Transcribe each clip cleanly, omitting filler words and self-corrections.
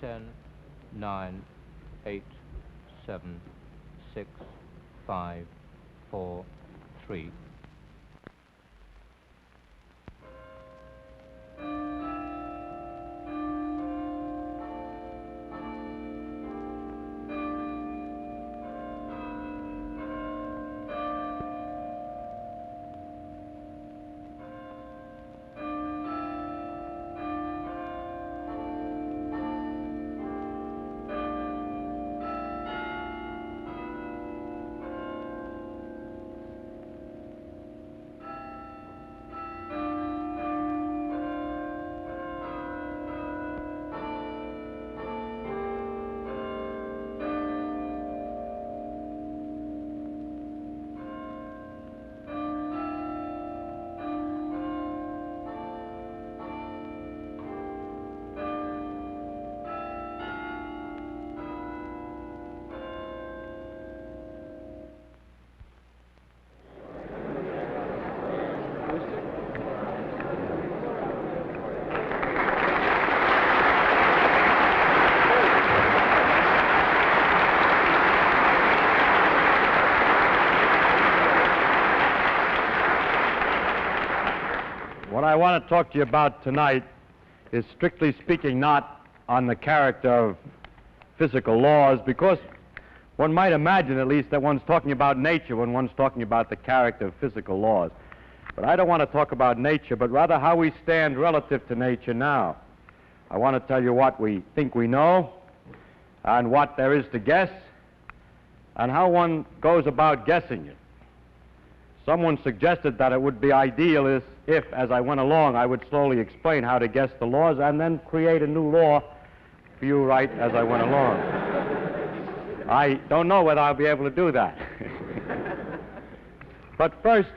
10, 9, 8, 7, 6, 5, 4, 3. What I want to talk to you about tonight is, strictly speaking, not on the character of physical laws, because one might imagine, at least, that one's talking about nature when one's talking about the character of physical laws. But I don't want to talk about nature, but rather how we stand relative to nature now. I want to tell you what we think we know, and what there is to guess, and how one goes about guessing it. Someone suggested that it would be ideal if, as I went along, I would slowly explain how to guess the laws and then create a new law for you right as I went along. I don't know whether I'll be able to do that. But first,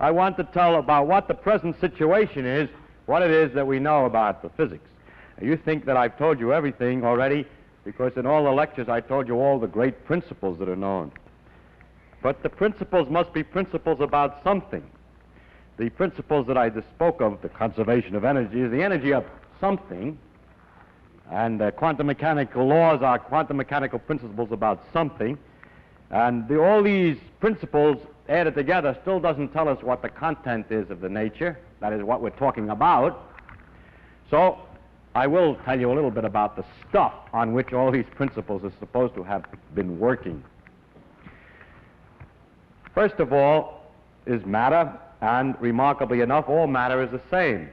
I want to tell about what the present situation is, what it is that we know about the physics. You think that I've told you everything already, because in all the lectures I told you all the great principles that are known. But the principles must be principles about something. The principles that I just spoke of, the conservation of energy, is the energy of something, and quantum mechanical laws are quantum mechanical principles about something, and all these principles added together still doesn't tell us what the content is of the nature, that is what we're talking about. So I will tell you a little bit about the stuff on which all these principles are supposed to have been working. First of all is matter, and remarkably enough, all matter is the same.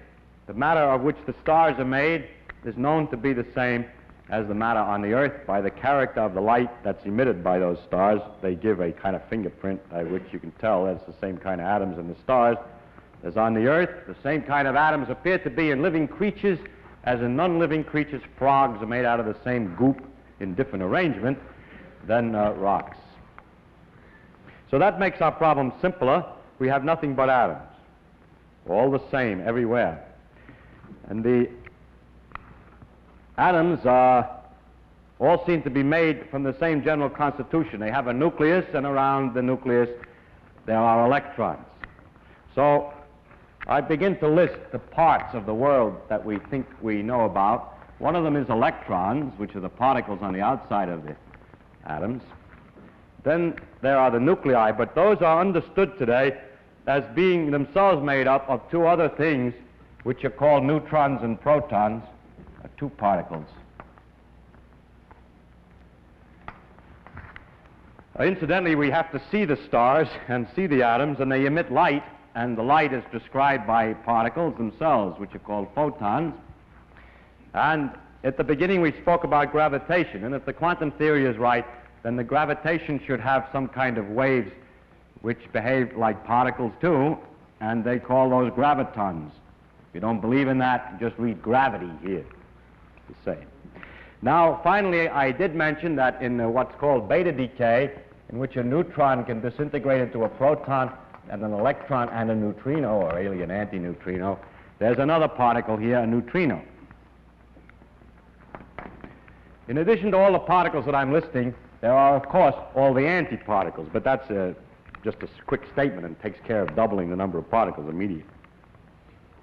The matter of which the stars are made is known to be the same as the matter on the Earth by the character of the light that's emitted by those stars. They give a kind of fingerprint by which you can tell that's the same kind of atoms in the stars as on the Earth. The same kind of atoms appear to be in living creatures as in non-living creatures. Frogs are made out of the same goop in different arrangement than rocks. So that makes our problem simpler. We have nothing but atoms, all the same everywhere. And the atoms all seem to be made from the same general constitution. They have a nucleus, and around the nucleus there are electrons. So I begin to list the parts of the world that we think we know about. One of them is electrons, which are the particles on the outside of the atoms. Then there are the nuclei, but those are understood today as being themselves made up of two other things, which are called neutrons and protons, two particles. Incidentally, we have to see the stars and see the atoms, and they emit light, and the light is described by particles themselves, which are called photons. And at the beginning we spoke about gravitation, and if the quantum theory is right, then the gravitation should have some kind of waves which behave like particles too, and they call those gravitons. If you don't believe in that, just read gravity here. The same. Now, finally, I did mention that in what's called beta decay, in which a neutron can disintegrate into a proton and an electron and a neutrino, or alien antineutrino, there's another particle here, a neutrino. In addition to all the particles that I'm listing, there are, of course, all the antiparticles, but that's just a quick statement and takes care of doubling the number of particles immediately.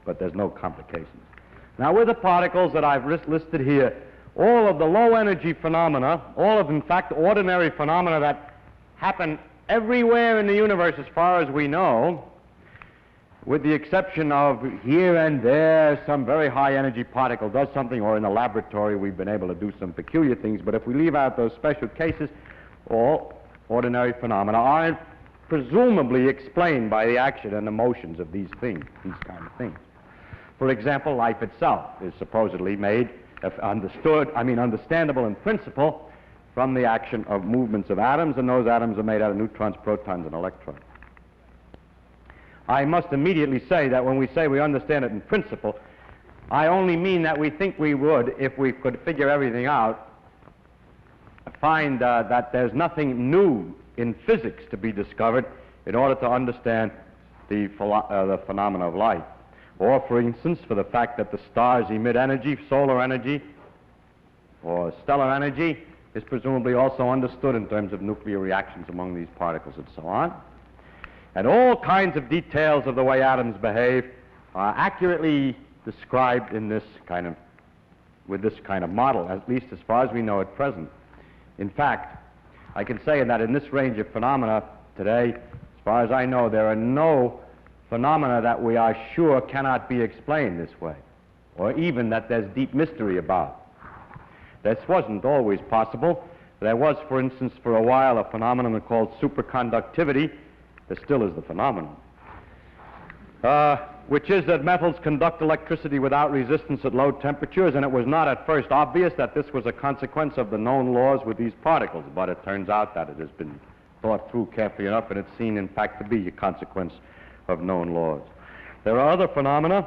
But there's no complications. Now, with the particles that I've listed here, all of the low-energy phenomena, all of, in fact, ordinary phenomena that happen everywhere in the universe as far as we know, with the exception of here and there some very high-energy particle does something, or in the laboratory we've been able to do some peculiar things, but if we leave out those special cases, all ordinary phenomena are presumably explained by the action and the motions of these things, these kind of things. For example, life itself is supposedly made, understandable in principle from the action of movements of atoms, and those atoms are made out of neutrons, protons, and electrons. I must immediately say that when we say we understand it in principle, I only mean that we think we would, if we could figure everything out, find that there's nothing new in physics to be discovered in order to understand the phenomena of life. Or, for instance, for the fact that the stars emit energy, solar energy, or stellar energy, is presumably also understood in terms of nuclear reactions among these particles and so on. And all kinds of details of the way atoms behave are accurately described in this kind of, with this kind of model, at least as far as we know at present. In fact, I can say that in this range of phenomena today, as far as I know, there are no phenomena that we are sure cannot be explained this way, or even that there's deep mystery about. This wasn't always possible. There was, for instance, for a while, a phenomenon called superconductivity. There still is the phenomenon, which is that metals conduct electricity without resistance at low temperatures, and it was not at first obvious that this was a consequence of the known laws with these particles, but it turns out that it has been thought through carefully enough, and it's seen, in fact, to be a consequence of known laws. There are other phenomena,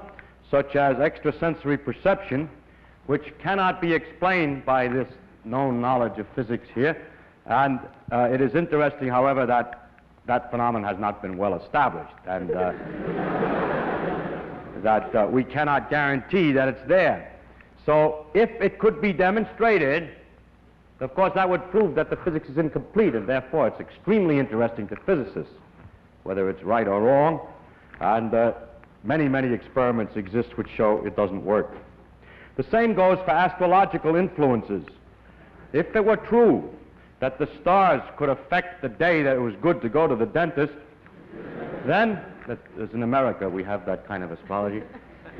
such as extrasensory perception, which cannot be explained by this known knowledge of physics here, and it is interesting, however, that that phenomenon has not been well established, and that we cannot guarantee that it's there. So if it could be demonstrated, of course that would prove that the physics is incomplete, and therefore it's extremely interesting to physicists, whether it's right or wrong, and many experiments exist which show it doesn't work. The same goes for astrological influences. If it were true that the stars could affect the day that it was good to go to the dentist, then, as in America we have that kind of astrology,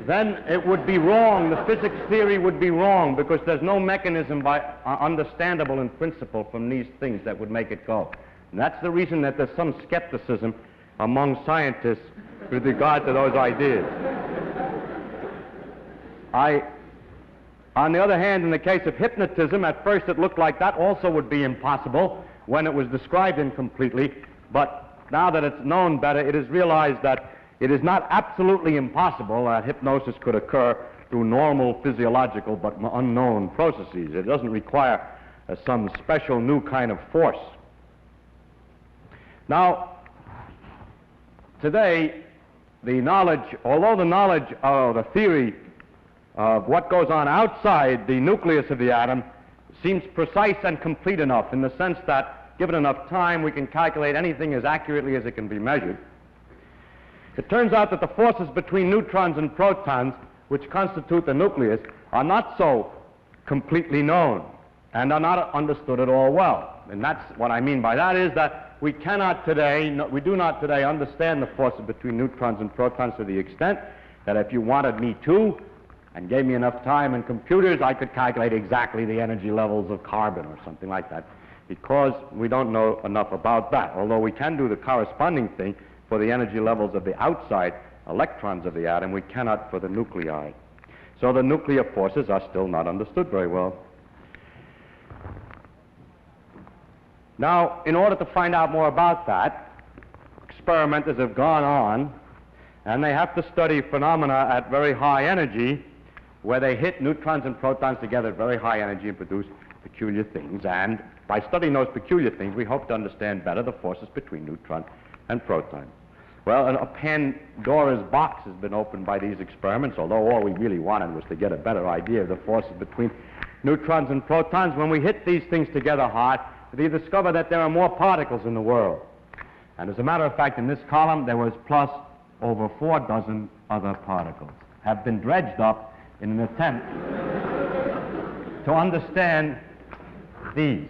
then it would be wrong, the physics theory would be wrong, because there's no mechanism understandable in principle from these things that would make it go. And that's the reason that there's some skepticism among scientists with regard to those ideas. On the other hand, in the case of hypnotism, at first it looked like that also would be impossible when it was described incompletely, but now that it's known better, it is realized that it is not absolutely impossible that hypnosis could occur through normal physiological but unknown processes. It doesn't require some special new kind of force. Now, today, although the knowledge of the theory of what goes on outside the nucleus of the atom seems precise and complete enough, in the sense that, given enough time, we can calculate anything as accurately as it can be measured. It turns out that the forces between neutrons and protons, which constitute the nucleus, are not so completely known and are not understood at all well. And that's what I mean by that, is that we do not today understand the forces between neutrons and protons to the extent that if you wanted me to, and gave me enough time and computers, I could calculate exactly the energy levels of carbon or something like that, because we don't know enough about that, although we can do the corresponding thing for the energy levels of the outside electrons of the atom. We cannot for the nuclei. So the nuclear forces are still not understood very well. Now, in order to find out more about that, experimenters have gone on, and they have to study phenomena at very high energy, where they hit neutrons and protons together at very high energy and produce peculiar things. And by studying those peculiar things, we hope to understand better the forces between neutrons and protons. Well, a Pandora's box has been opened by these experiments, although all we really wanted was to get a better idea of the forces between neutrons and protons. When we hit these things together hard, we discover that there are more particles in the world. And as a matter of fact, in this column, there was plus over 4 dozen other particles have been dredged up in an attempt to understand these.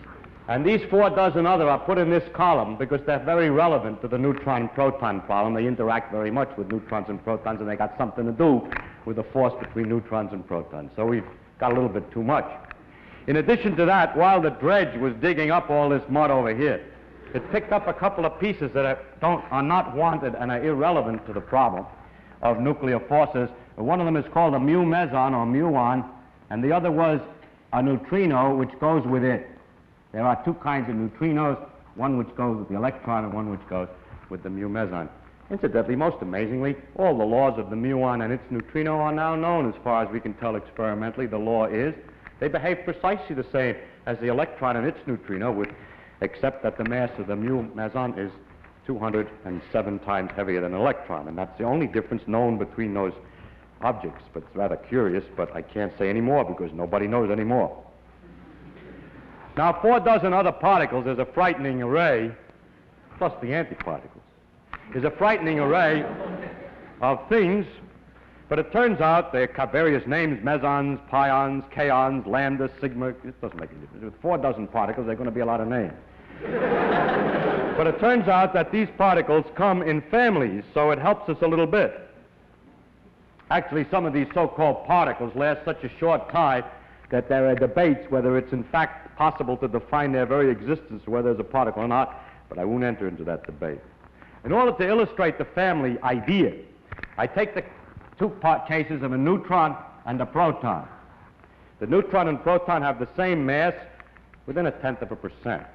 And these 4 dozen other are put in this column because they're very relevant to the neutron-proton problem. They interact very much with neutrons and protons, and they got something to do with the force between neutrons and protons. So we've got a little bit too much. In addition to that, while the dredge was digging up all this mud over here, it picked up a couple of pieces that are not wanted and are irrelevant to the problem of nuclear forces. One of them is called a mu meson or muon, and the other was a neutrino which goes with it. There are 2 kinds of neutrinos, one which goes with the electron and one which goes with the mu meson. Incidentally, most amazingly, all the laws of the muon and its neutrino are now known as far as we can tell experimentally. The law is they behave precisely the same as the electron and its neutrino, except that the mass of the mu meson is 207 times heavier than an electron, and that's the only difference known between those objects. But it's rather curious, but I can't say any more because nobody knows any more. Now, 4 dozen other particles is a frightening array, plus the antiparticles, is a frightening array of things, but it turns out they have various names: mesons, pions, kaons, lambda, sigma. It doesn't make any difference. With 4 dozen particles, there are going to be a lot of names. But it turns out that these particles come in families, so it helps us a little bit. Actually, some of these so-called particles last such a short time that there are debates whether it's in fact possible to define their very existence, whether there's a particle or not, but I won't enter into that debate. In order to illustrate the family idea, I take the 2 cases of a neutron and a proton. The neutron and proton have the same mass within 0.1%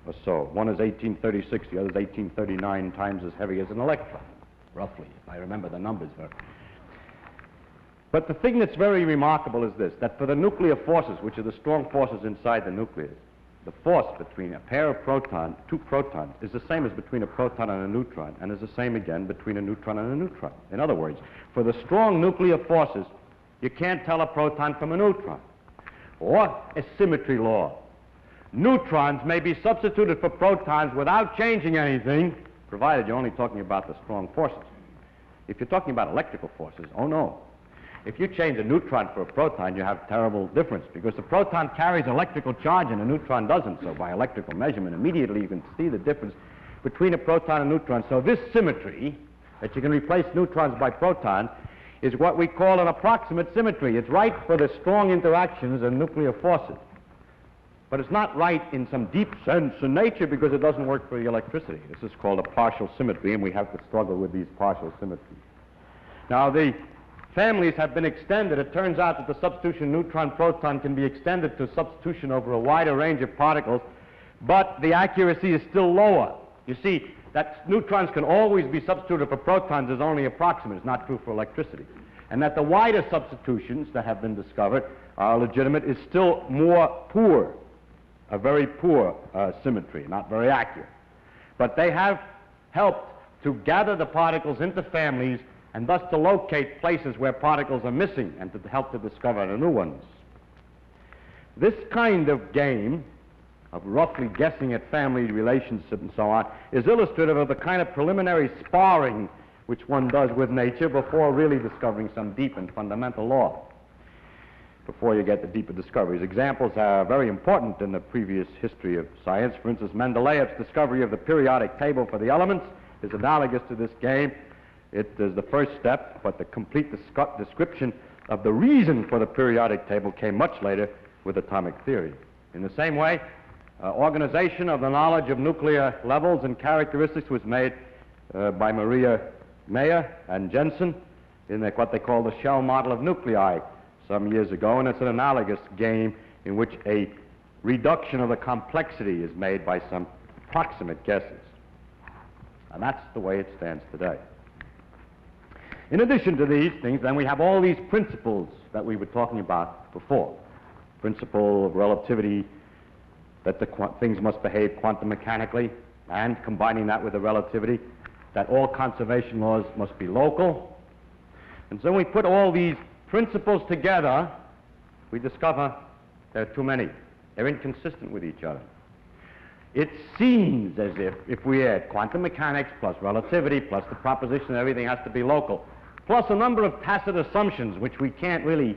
or so. One is 1836, the other is 1839 times as heavy as an electron, roughly, if I remember the numbers very. But the thing that's very remarkable is this, that for the nuclear forces, which are the strong forces inside the nucleus, the force between a pair of protons, 2 protons, is the same as between a proton and a neutron, and is the same again between a neutron and a neutron. In other words, for the strong nuclear forces, you can't tell a proton from a neutron. Or a symmetry law. Neutrons may be substituted for protons without changing anything, provided you're only talking about the strong forces. If you're talking about electrical forces, oh no. If you change a neutron for a proton, you have terrible difference, because the proton carries electrical charge and a neutron doesn't. So by electrical measurement, immediately you can see the difference between a proton and neutron. So this symmetry, that you can replace neutrons by protons, is what we call an approximate symmetry. It's right for the strong interactions in nuclear forces. But it's not right in some deep sense in nature because it doesn't work for the electricity. This is called a partial symmetry, and we have to struggle with these partial symmetries. Now, the families have been extended. It turns out that the substitution neutron-proton can be extended to substitution over a wider range of particles, but the accuracy is still lower. You see, that neutrons can always be substituted for protons is only approximate. It's not true for electricity. And that the wider substitutions that have been discovered are legitimate is still more poor, a very poor symmetry, not very accurate. But they have helped to gather the particles into families and thus to locate places where particles are missing and to help to discover the new ones. This kind of game of roughly guessing at family relationships and so on is illustrative of the kind of preliminary sparring which one does with nature before really discovering some deep and fundamental law, before you get the deeper discoveries. Examples are very important in the previous history of science. For instance, Mendeleev's discovery of the periodic table for the elements is analogous to this game. It is the first step, but the complete description of the reason for the periodic table came much later with atomic theory. In the same way, organization of the knowledge of nuclear levels and characteristics was made by Maria Mayer and Jensen in what they call the shell model of nuclei some years ago, and it's an analogous game in which a reduction of the complexity is made by some approximate guesses. And that's the way it stands today. In addition to these things, then we have all these principles that we were talking about before. Principle of relativity, that the things must behave quantum mechanically, and combining that with the relativity, that all conservation laws must be local. And so when we put all these principles together, we discover there are too many. They're inconsistent with each other. It seems as if we add quantum mechanics plus relativity plus the proposition that everything has to be local, plus a number of tacit assumptions which we can't really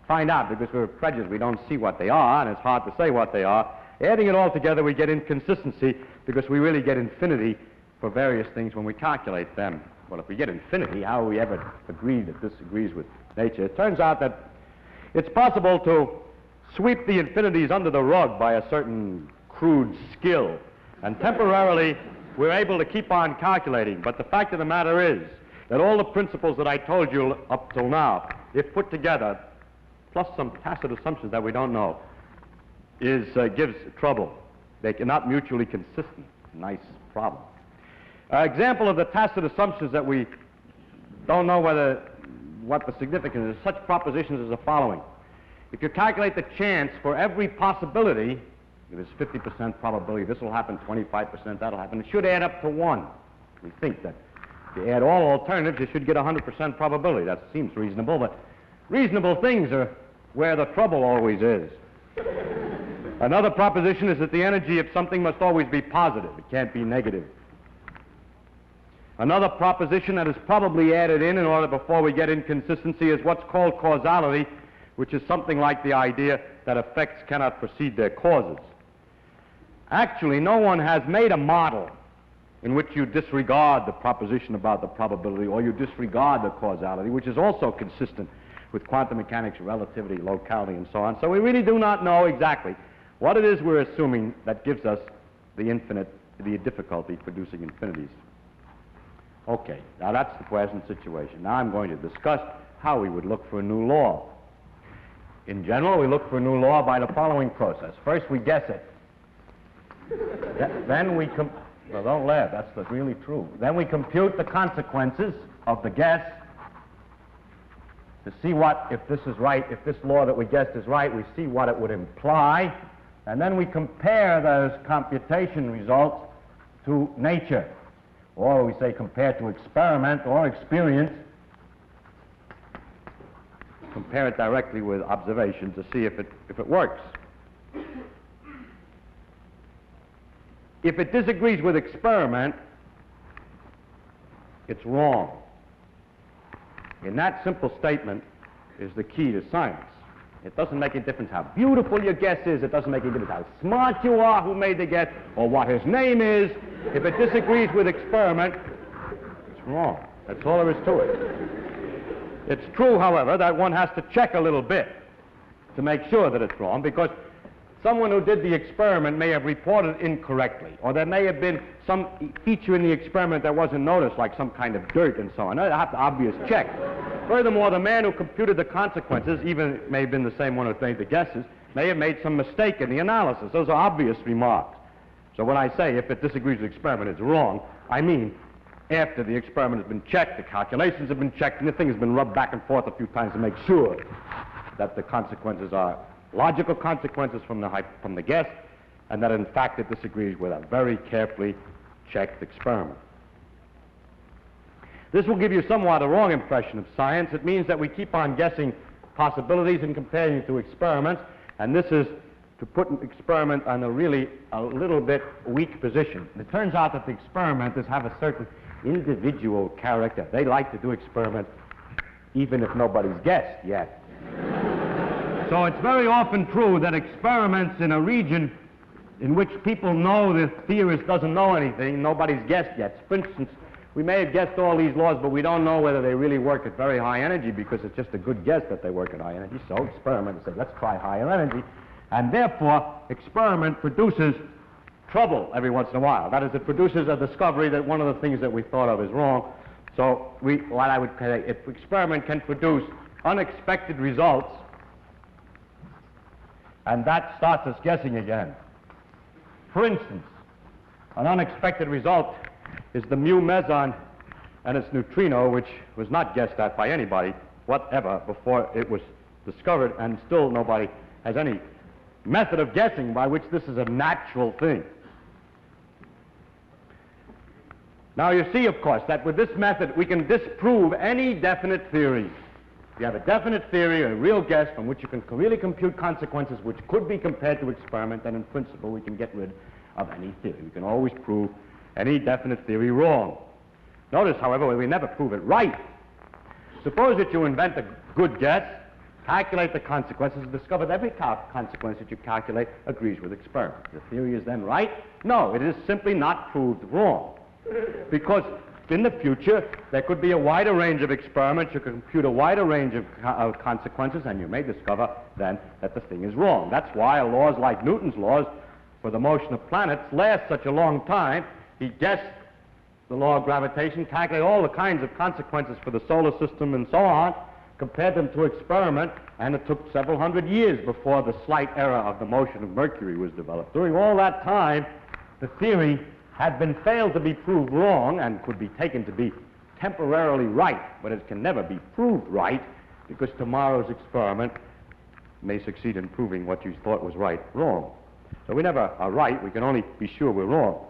find out because we're prejudiced. We don't see what they are, and it's hard to say what they are. Adding it all together, we get inconsistency because we really get infinity for various things when we calculate them. Well, if we get infinity, how will we ever agree that this agrees with nature? It turns out that it's possible to sweep the infinities under the rug by a certain crude skill, and temporarily we're able to keep on calculating. But the fact of the matter is that all the principles that I told you up till now, if put together, plus some tacit assumptions that we don't know, gives trouble. They are not mutually consistent. Nice problem. Example of the tacit assumptions that we don't know what the significance is, such propositions as the following. If you calculate the chance for every possibility, there's 50% probability this will happen, 25% that'll happen, it should add up to 1. We think that if you add all alternatives, you should get 100% probability. That seems reasonable, but reasonable things are where the trouble always is. Another proposition is that the energy of something must always be positive. It can't be negative. Another proposition that is probably added in order before we get inconsistency is what's called causality, which is something like the idea that effects cannot precede their causes. Actually, no one has made a model in which you disregard the proposition about the probability or you disregard the causality, which is also consistent with quantum mechanics, relativity, locality, and so on. So we really do not know exactly what it is we're assuming that gives us the difficulty producing infinities. Okay, now that's the present situation. Now I'm going to discuss how we would look for a new law. In general, we look for a new law by the following process. First, we guess it. Then we well, don't laugh, that's really true. Then we compute the consequences of the guess to see if this is right, if this law that we guessed is right, we see what it would imply, and then we compare those computation results to nature, or we say compare to experiment or experience. Compare it directly with observation to see if it works. If it disagrees with experiment, it's wrong. In that simple statement is the key to science. It doesn't make a difference how beautiful your guess is. It doesn't make a difference how smart you are who made the guess or what his name is. If it disagrees with experiment, it's wrong. That's all there is to it. It's true, however, that one has to check a little bit to make sure that it's wrong, because someone who did the experiment may have reported incorrectly, or there may have been some feature in the experiment that wasn't noticed, like some kind of dirt and so on. They have to obvious check. Furthermore, the man who computed the consequences, even it may have been the same one who made the guesses, may have made some mistake in the analysis. Those are obvious remarks. So when I say if it disagrees with the experiment, it's wrong, I mean after the experiment has been checked, the calculations have been checked, and the thing has been rubbed back and forth a few times to make sure that the consequences are logical consequences from the guess, and that in fact it disagrees with a very carefully checked experiment. This will give you somewhat a wrong impression of science. It means that we keep on guessing possibilities and comparing it to experiments, and this is to put an experiment on a little bit weak position. It turns out that the experimenters have a certain individual character. They like to do experiments even if nobody's guessed yet. So it's very often true that experiments in a region in which people know the theorist doesn't know anything, nobody's guessed yet. For instance, we may have guessed all these laws, but we don't know whether they really work at very high energy because it's just a good guess that they work at high energy. So experimenters say, let's try higher energy. And therefore, experiment produces trouble every once in a while. That is, it produces a discovery that one of the things that we thought of is wrong. So what I would say, if experiment can produce unexpected results, and that starts us guessing again. For instance, an unexpected result is the mu meson and its neutrino, which was not guessed at by anybody whatever before it was discovered, and still nobody has any method of guessing by which this is a natural thing. Now you see, of course, that with this method we can disprove any definite theory. If you have a definite theory, a real guess from which you can really compute consequences which could be compared to experiment, then in principle we can get rid of any theory. We can always prove any definite theory wrong. Notice, however, we never prove it right. Suppose that you invent a good guess, calculate the consequences, and discover that every consequence that you calculate agrees with experiment. The theory is then right? No, it is simply not proved wrong. Because in the future, there could be a wider range of experiments, you can compute a wider range of consequences, and you may discover then that the thing is wrong. That's why laws like Newton's laws for the motion of planets last such a long time. He guessed the law of gravitation, calculated all the kinds of consequences for the solar system and so on, compared them to experiment, and it took several hundred years before the slight error of the motion of Mercury was developed. During all that time, the theory had been failed to be proved wrong and could be taken to be temporarily right, but it can never be proved right because tomorrow's experiment may succeed in proving what you thought was right wrong. So we never are right, we can only be sure we're wrong.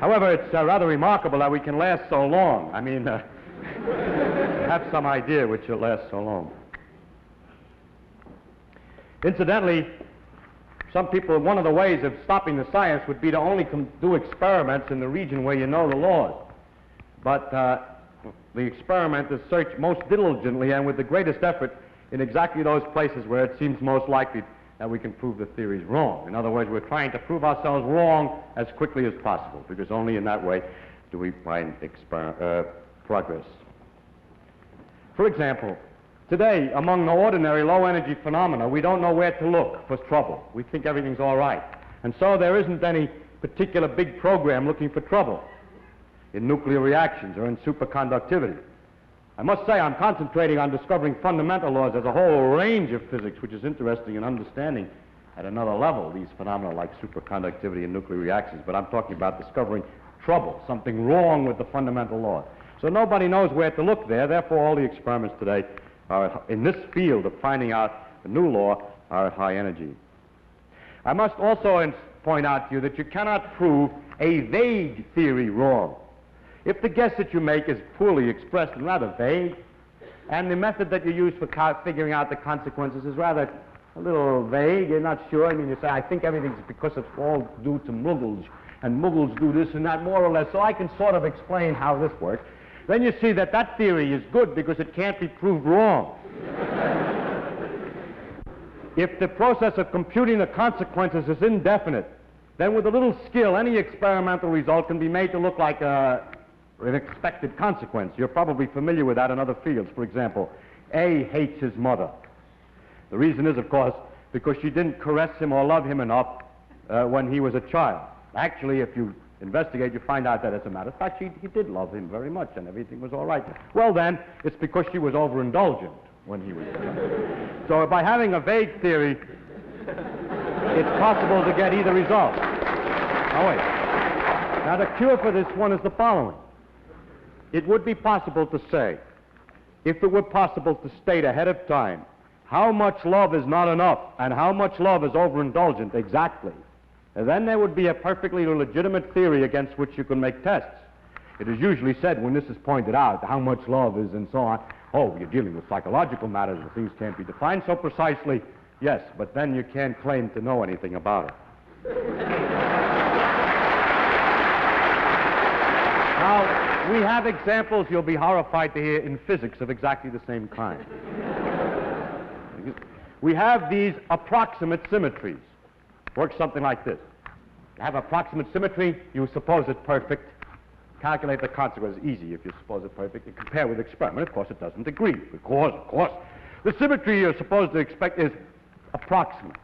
However, it's rather remarkable that we can last so long. I mean, have some idea which it lasts so long. Incidentally, some people, one of the ways of stopping the science would be to only do experiments in the region where you know the laws. But the experimenters search most diligently and with the greatest effort in exactly those places where it seems most likely that we can prove the theories wrong. In other words, we're trying to prove ourselves wrong as quickly as possible, because only in that way do we find progress. For example, today, among the ordinary low-energy phenomena, we don't know where to look for trouble. We think everything's all right. And so there isn't any particular big program looking for trouble in nuclear reactions or in superconductivity. I must say I'm concentrating on discovering fundamental laws. There's a whole range of physics which is interesting in understanding at another level these phenomena like superconductivity and nuclear reactions, but I'm talking about discovering trouble, something wrong with the fundamental laws. So nobody knows where to look there, therefore all the experiments today are in this field of finding out a new law are at high energy. I must also point out to you that you cannot prove a vague theory wrong. If the guess that you make is poorly expressed and rather vague, and the method that you use for figuring out the consequences is rather a little vague, you're not sure, I mean, you say, I think everything's because it's all due to Muggles, and Muggles do this and that more or less, so I can sort of explain how this works. Then you see that that theory is good because it can't be proved wrong. If the process of computing the consequences is indefinite, then with a little skill, any experimental result can be made to look like an expected consequence. You're probably familiar with that in other fields. For example, A hates his mother. The reason is, of course, because she didn't caress him or love him enough when he was a child. Actually, if you investigate, you find out that, as a matter of fact, he did love him very much and everything was all right. Well, then, it's because she was overindulgent when he was a child. So by having a vague theory, it's possible to get either result. Now, wait. Now, the cure for this one is the following. It would be possible to say, if it were possible to state ahead of time how much love is not enough and how much love is overindulgent exactly, and then there would be a perfectly legitimate theory against which you can make tests. It is usually said when this is pointed out, how much love is and so on, oh, you're dealing with psychological matters and things can't be defined so precisely. Yes, but then you can't claim to know anything about it. Now, we have examples you'll be horrified to hear in physics of exactly the same kind. We have these approximate symmetries. Works something like this. You have approximate symmetry, you suppose it perfect. Calculate the consequences. Easy if you suppose it perfect. You compare with experiment. Of course, it doesn't agree. Because, of course, the symmetry you're supposed to expect is approximate.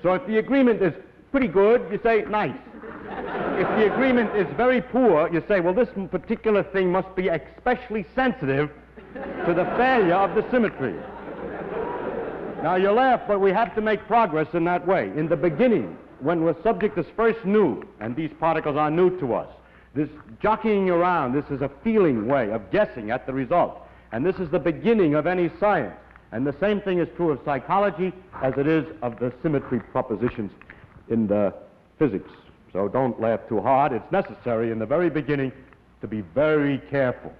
So if the agreement is pretty good, you say, nice. If the agreement is very poor, you say, well, this particular thing must be especially sensitive to the failure of the symmetry. Now, you laugh, but we have to make progress in that way. In the beginning, when the subject is first new, and these particles are new to us, this jockeying around, this is a feeling way of guessing at the result. And this is the beginning of any science. And the same thing is true of psychology as it is of the symmetry propositions in the physics. So don't laugh too hard. It's necessary in the very beginning to be very careful.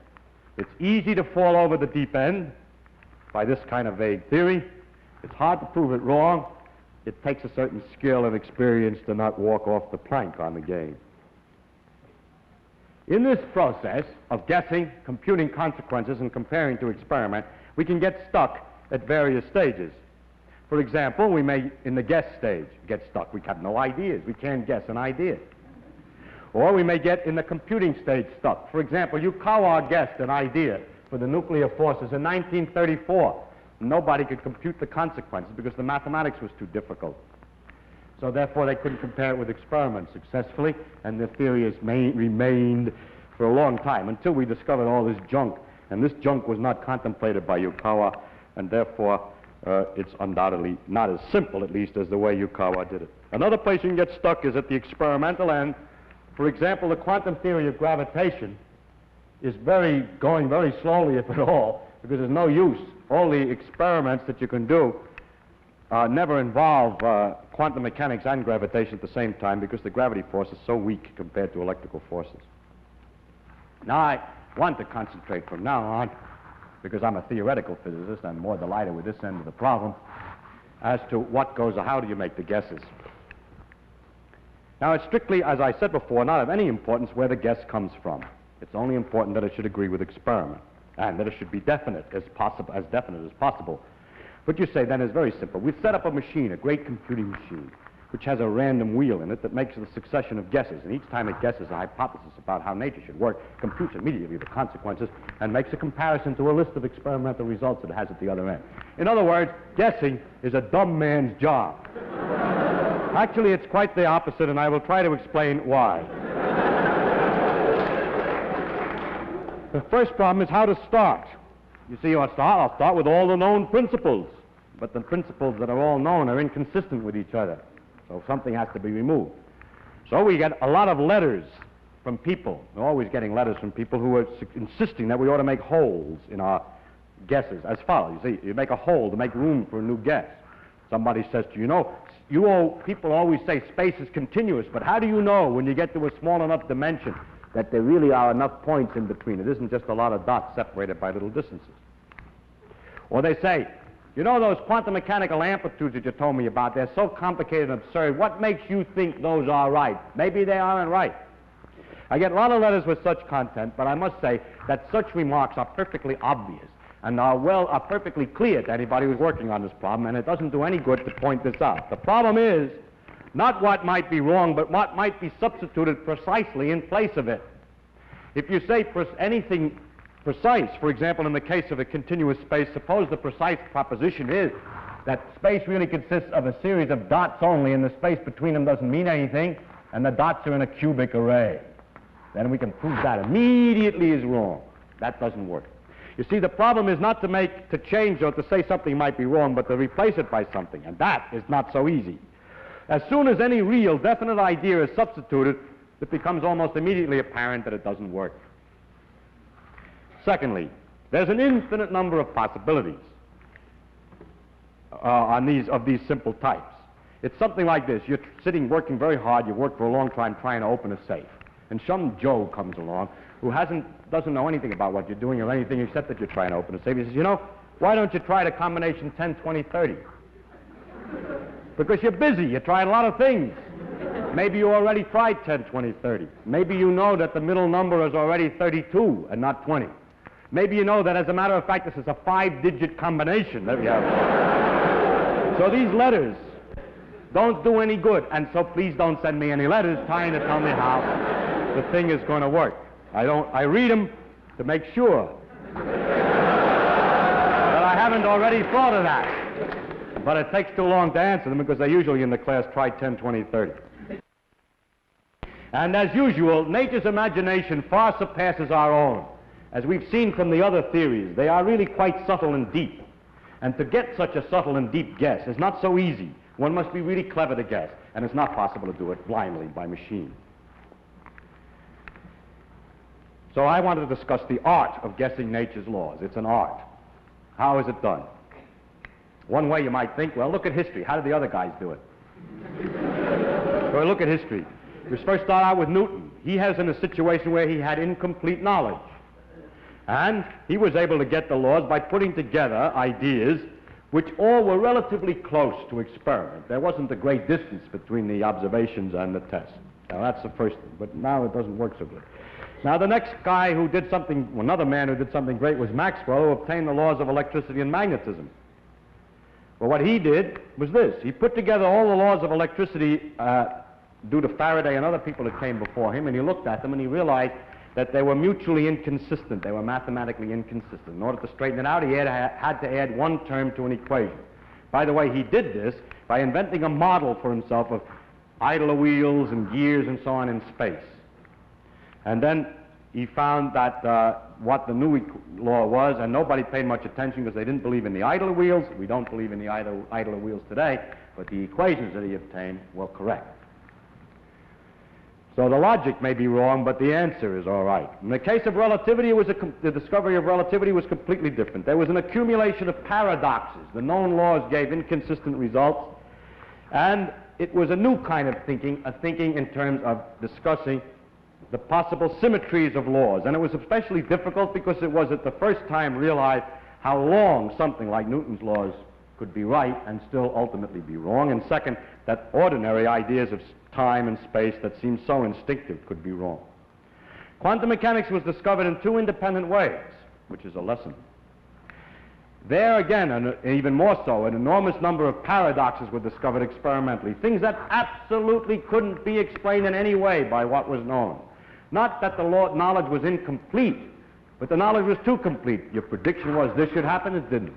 It's easy to fall over the deep end by this kind of vague theory. It's hard to prove it wrong. It takes a certain skill and experience to not walk off the plank on the game. In this process of guessing, computing consequences, and comparing to experiment, we can get stuck at various stages. For example, we may, in the guess stage, get stuck. We have no ideas. We can't guess an idea. Or we may get in the computing stage stuck. For example, Yukawa guessed an idea for the nuclear forces in 1934. Nobody could compute the consequences because the mathematics was too difficult. So therefore, they couldn't compare it with experiments successfully, and the theory has remained for a long time until we discovered all this junk. And this junk was not contemplated by Yukawa, and therefore, it's undoubtedly not as simple, at least, as the way Yukawa did it. Another place you can get stuck is at the experimental end. For example, the quantum theory of gravitation is going very slowly, if at all, because there's no use. All the experiments that you can do never involve quantum mechanics and gravitation at the same time because the gravity force is so weak compared to electrical forces. Now, I want to concentrate from now on, because I'm a theoretical physicist, I'm more delighted with this end of the problem, as to what goes, how do you make the guesses. Now, it's strictly, as I said before, not of any importance where the guess comes from. It's only important that it should agree with experiment, and that it should be definite as definite as possible. What you say then is very simple. We set up a machine, a great computing machine, which has a random wheel in it that makes a succession of guesses, and each time it guesses a hypothesis about how nature should work, computes immediately the consequences, and makes a comparison to a list of experimental results that it has at the other end. In other words, guessing is a dumb man's job. Actually, it's quite the opposite, and I will try to explain why. The first problem is how to start. You see, I'll start with all the known principles, but the principles that are all known are inconsistent with each other, so something has to be removed. So we get a lot of letters from people. We're always getting letters from people who are insisting that we ought to make holes in our guesses as follows. You see, you make a hole to make room for a new guess. Somebody says to you, people always say space is continuous, but how do you know when you get to a small enough dimension that there really are enough points in between? It isn't just a lot of dots separated by little distances. Or they say, you know those quantum mechanical amplitudes that you told me about, they're so complicated and absurd. What makes you think those are right? Maybe they aren't right. I get a lot of letters with such content, but I must say that such remarks are perfectly obvious and are perfectly clear to anybody who's working on this problem, and it doesn't do any good to point this out. The problem is not what might be wrong, but what might be substituted precisely in place of it. If you say anything precise, for example, in the case of a continuous space, suppose the precise proposition is that space really consists of a series of dots only, and the space between them doesn't mean anything, and the dots are in a cubic array. Then we can prove that immediately is wrong. That doesn't work. You see, the problem is not to change or to say something might be wrong, but to replace it by something, and that is not so easy. As soon as any real, definite idea is substituted, it becomes almost immediately apparent that it doesn't work. Secondly, there's an infinite number of possibilities of these simple types. It's something like this. You're sitting working very hard, you work for a long time trying to open a safe, and some Joe comes along who doesn't know anything about what you're doing or anything except that you're trying to open a safe. He says, why don't you try the combination 10, 20, 30? Because you're busy, you're trying a lot of things. Maybe you already tried 10, 20, 30. Maybe you know that the middle number is already 32 and not 20. Maybe you know that, as a matter of fact, this is a 5-digit combination that we have. So these letters don't do any good, and so please don't send me any letters trying to tell me how the thing is going to work. I read them to make sure that I haven't already thought of that. But it takes too long to answer them because they usually in the class try 10, 20, 30. And as usual, nature's imagination far surpasses our own. As we've seen from the other theories, they are really quite subtle and deep. And to get such a subtle and deep guess is not so easy. One must be really clever to guess, and it's not possible to do it blindly by machine. So I want to discuss the art of guessing nature's laws. It's an art. How is it done? One way you might think, well, look at history. How did the other guys do it? So look at history. We first start out with Newton. He has in a situation where he had incomplete knowledge. And he was able to get the laws by putting together ideas which all were relatively close to experiment. There wasn't a great distance between the observations and the test. Now that's the first thing, but now it doesn't work so good. Now the next guy who did something, another man who did something great was Maxwell, who obtained the laws of electricity and magnetism. Well, what he did was this. He put together all the laws of electricity due to Faraday and other people that came before him, and he looked at them and he realized that they were mutually inconsistent. They were mathematically inconsistent. In order to straighten it out, he had to add one term to an equation. By the way, he did this by inventing a model for himself of idler wheels and gears and so on in space. And then he found that what the new law was, and nobody paid much attention because they didn't believe in the idler wheels. We don't believe in the idler wheels today, but the equations that he obtained were correct. So the logic may be wrong, but the answer is all right. In the case of relativity, the discovery of relativity was completely different. There was an accumulation of paradoxes. The known laws gave inconsistent results, and it was a new kind of thinking, a thinking in terms of discussing the possible symmetries of laws. And it was especially difficult because it was at the first time realized how long something like Newton's laws could be right and still ultimately be wrong. And second, that ordinary ideas of time and space that seem so instinctive could be wrong. Quantum mechanics was discovered in two independent ways, which is a lesson. There again, and even more so, an enormous number of paradoxes were discovered experimentally, things that absolutely couldn't be explained in any way by what was known. Not that the knowledge was incomplete, but the knowledge was too complete. Your prediction was this should happen, it didn't.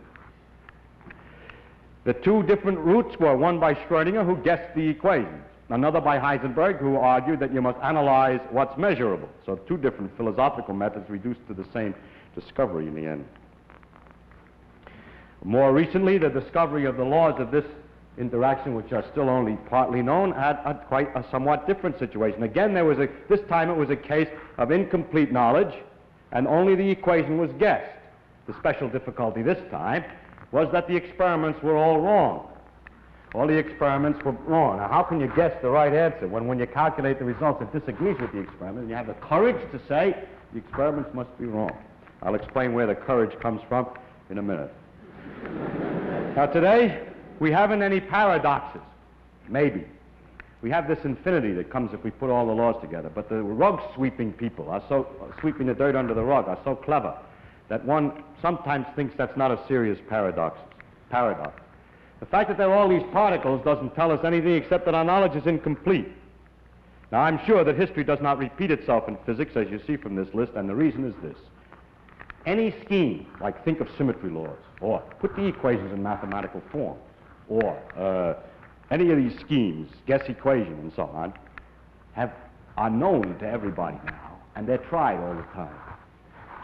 The two different routes were one by Schrödinger, who guessed the equations, another by Heisenberg, who argued that you must analyze what's measurable. So two different philosophical methods reduced to the same discovery in the end. More recently, the discovery of the laws of this interaction, which are still only partly known, had quite a somewhat different situation. Again, this time it was a case of incomplete knowledge, and only the equation was guessed. The special difficulty this time was that the experiments were all wrong. All the experiments were wrong. Now, how can you guess the right answer when you calculate the results it disagrees with the experiment, and you have the courage to say the experiments must be wrong? I'll explain where the courage comes from in a minute. Now, today, we haven't any paradoxes. Maybe. We have this infinity that comes if we put all the laws together. But the rug-sweeping people are so, sweeping the dirt under the rug, are so clever that one sometimes thinks that's not a serious paradox. The fact that there are all these particles doesn't tell us anything except that our knowledge is incomplete. Now, I'm sure that history does not repeat itself in physics, as you see from this list, and the reason is this. Any scheme, like think of symmetry laws, or put the equations in mathematical form, or any of these schemes, guess equation and so on, are known to everybody now, and they're tried all the time.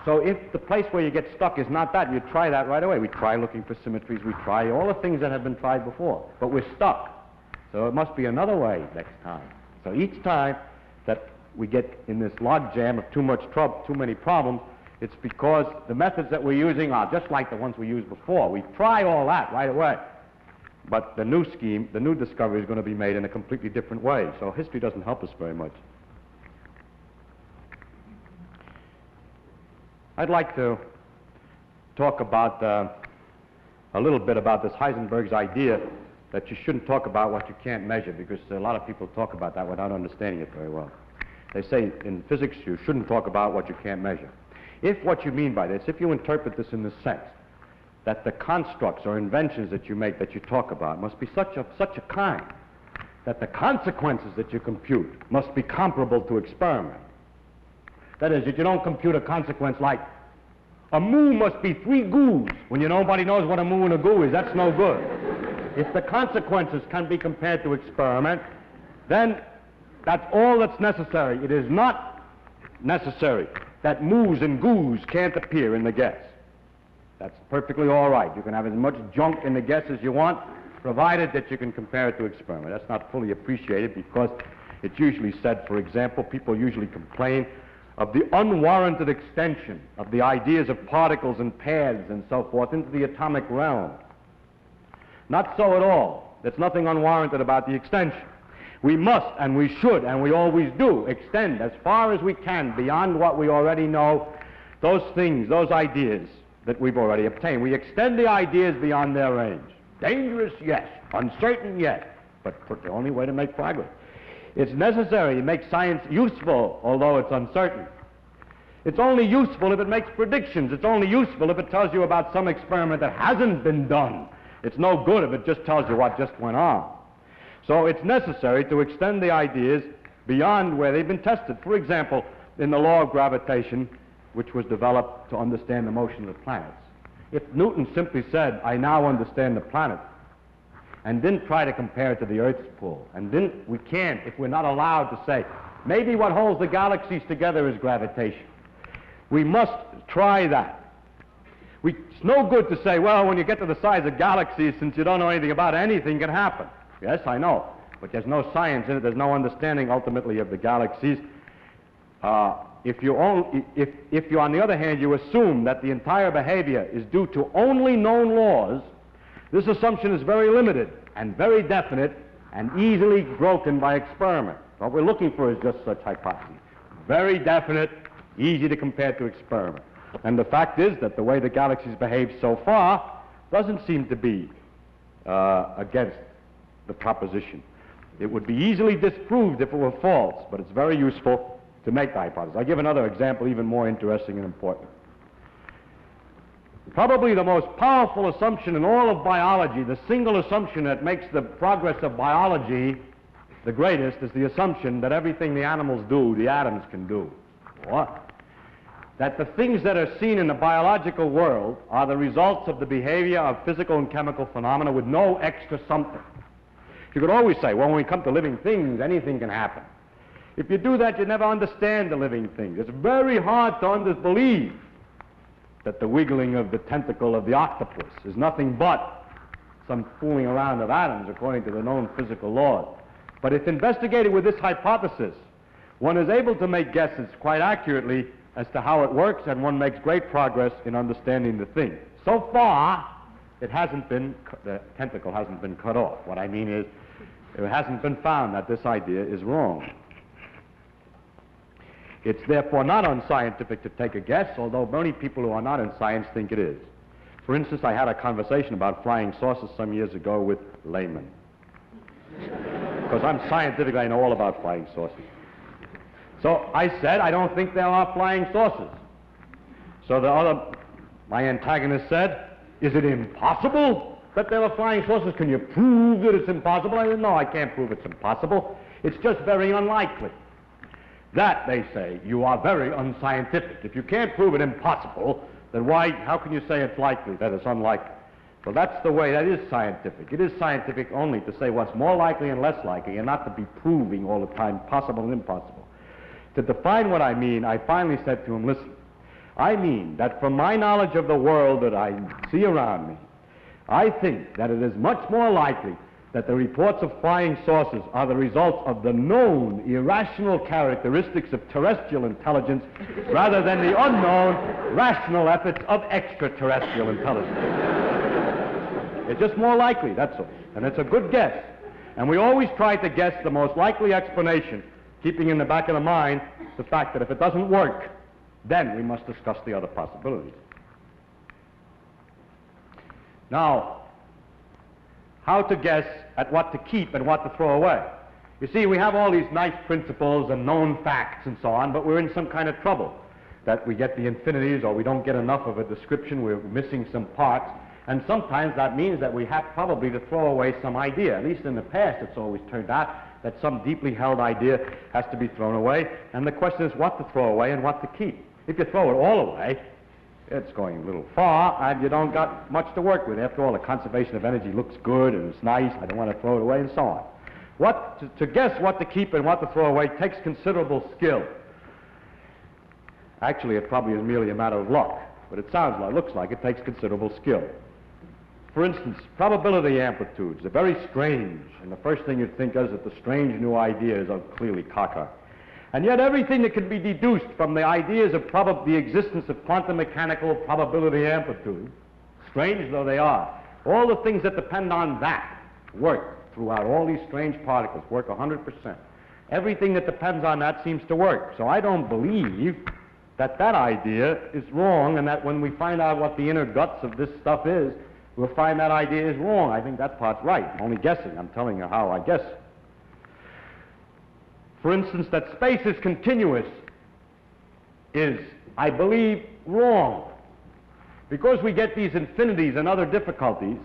So if the place where you get stuck is not that, you try that right away. We try looking for symmetries, we try all the things that have been tried before, but we're stuck. So it must be another way next time. So each time that we get in this logjam of too much trouble, too many problems, it's because the methods that we're using are just like the ones we used before. We try all that right away. But the new scheme, the new discovery is going to be made in a completely different way. So history doesn't help us very much. I'd like to talk about a little bit about this Heisenberg's idea that you shouldn't talk about what you can't measure, because a lot of people talk about that without understanding it very well. They say in physics you shouldn't talk about what you can't measure. If what you mean by this, if you interpret this in the sense that the constructs or inventions that you make, that you talk about, must be such a kind that the consequences that you compute must be comparable to experiment. That is, that you don't compute a consequence like a moo must be 3 goos when nobody knows what a moo and a goo is. That's no good. If the consequences can be compared to experiment, then that's all that's necessary. It is not necessary that moos and goos can't appear in the guess. That's perfectly all right. You can have as much junk in the guess as you want, provided that you can compare it to experiment. That's not fully appreciated because it's usually said, for example, people usually complain of the unwarranted extension of the ideas of particles and paths and so forth into the atomic realm. Not so at all. There's nothing unwarranted about the extension. We must, and we should, and we always do, extend as far as we can beyond what we already know, those things, those ideas that we've already obtained. We extend the ideas beyond their range. Dangerous, yes. Uncertain, yes. But the only way to make progress. It's necessary to make science useful, although it's uncertain. It's only useful if it makes predictions. It's only useful if it tells you about some experiment that hasn't been done. It's no good if it just tells you what just went on. So it's necessary to extend the ideas beyond where they've been tested. For example, in the law of gravitation, which was developed to understand the motion of the planets. If Newton simply said, I now understand the planet, and didn't try to compare it to the Earth's pull, we can't, if we're not allowed to say, maybe what holds the galaxies together is gravitation. We must try that. It's no good to say, well, when you get to the size of galaxies, since you don't know anything about it, anything can happen. Yes, I know, but there's no science in it, there's no understanding ultimately of the galaxies. If you, on the other hand, you assume that the entire behavior is due to only known laws, this assumption is very limited and very definite and easily broken by experiment. What we're looking for is just such hypotheses. Very definite, easy to compare to experiment. And the fact is that the way the galaxies behave so far doesn't seem to be against the proposition. It would be easily disproved if it were false, but it's very useful to make the hypothesis. I'll give another example, even more interesting and important. Probably the most powerful assumption in all of biology, the single assumption that makes the progress of biology the greatest, is the assumption that everything the animals do, the atoms can do. What? That the things that are seen in the biological world are the results of the behavior of physical and chemical phenomena with no extra something. You could always say, well, when we come to living things, anything can happen. If you do that, you never understand the living things. It's very hard to believe that the wiggling of the tentacle of the octopus is nothing but some fooling around of atoms according to the known physical laws. But if investigated with this hypothesis, one is able to make guesses quite accurately as to how it works, and one makes great progress in understanding the thing. So far, the tentacle hasn't been cut off. What I mean is, it hasn't been found that this idea is wrong. It's therefore not unscientific to take a guess, although many people who are not in science think it is. For instance, I had a conversation about flying saucers some years ago with laymen. Because I'm scientific, I know all about flying saucers. So I said, I don't think there are flying saucers. So my antagonist said, is it impossible that there are flying saucers? Can you prove that it's impossible? I said, no, I can't prove it's impossible. It's just very unlikely. That, they say, you are very unscientific. If you can't prove it impossible, then how can you say it's likely, that it's unlikely? Well, that's the way, that is scientific. It is scientific only to say what's more likely and less likely, and not to be proving all the time possible and impossible. To define what I mean, I finally said to him, listen, I mean that from my knowledge of the world that I see around me, I think that it is much more likely that the reports of flying saucers are the result of the known irrational characteristics of terrestrial intelligence rather than the unknown rational efforts of extraterrestrial intelligence. It's just more likely, that's all. And it's a good guess. And we always try to guess the most likely explanation, keeping in the back of the mind the fact that if it doesn't work, then we must discuss the other possibilities. Now, how to guess at what to keep and what to throw away. You see, we have all these nice principles and known facts and so on, but we're in some kind of trouble. That we get the infinities, or we don't get enough of a description, we're missing some parts, and sometimes that means that we have probably to throw away some idea. At least in the past it's always turned out that some deeply held idea has to be thrown away, and the question is what to throw away and what to keep. If you throw it all away, it's going a little far, and you don't got much to work with. After all, the conservation of energy looks good, and it's nice, I don't want to throw it away, and so on. To guess what to keep and what to throw away takes considerable skill. Actually, it probably is merely a matter of luck, but it looks like it takes considerable skill. For instance, probability amplitudes. They're very strange, and the first thing you'd think is that the strange new ideas are clearly cockeyed. And yet everything that can be deduced from the ideas of the existence of quantum mechanical probability amplitude, strange though they are, all the things that depend on that work throughout. All these strange particles work 100%. Everything that depends on that seems to work. So I don't believe that that idea is wrong, and that when we find out what the inner guts of this stuff is, we'll find that idea is wrong. I think that part's right. I'm only guessing. I'm telling you how I guess. For instance, that space is continuous is, I believe, wrong. Because we get these infinities and other difficulties,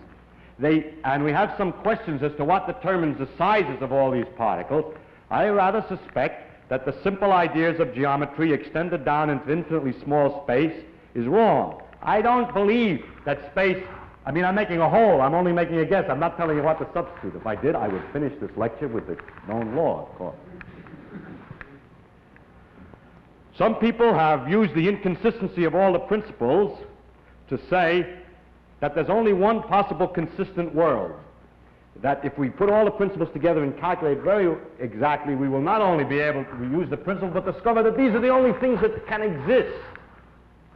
and we have some questions as to what determines the sizes of all these particles, I rather suspect that the simple ideas of geometry extended down into infinitely small space is wrong. I don't believe that space, I mean, I'm making a whole, I'm only making a guess. I'm not telling you what to substitute. If I did, I would finish this lecture with the known law, of course. Some people have used the inconsistency of all the principles to say that there's only one possible consistent world. That if we put all the principles together and calculate very exactly, we will not only be able to use the principles, but discover that these are the only things that can exist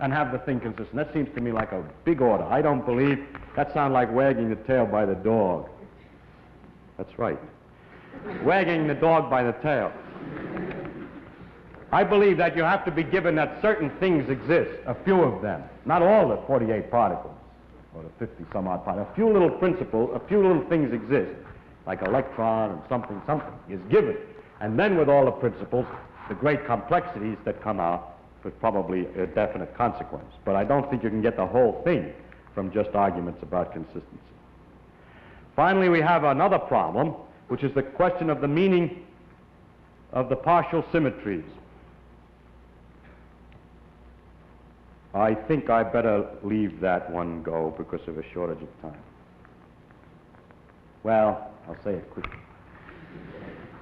and have the thing consistent. That seems to me like a big order. I don't believe, that sounds like wagging the tail by the dog. That's right. Wagging the dog by the tail. I believe that you have to be given that certain things exist, a few of them, not all the 48 particles, or the 50 some odd particles. A few little principles, a few little things exist, like electron and something is given. And then with all the principles, the great complexities that come out with probably a definite consequence. But I don't think you can get the whole thing from just arguments about consistency. Finally, we have another problem, which is the question of the meaning of the partial symmetries. I think I better leave that one go because of a shortage of time. Well, I'll say it quickly.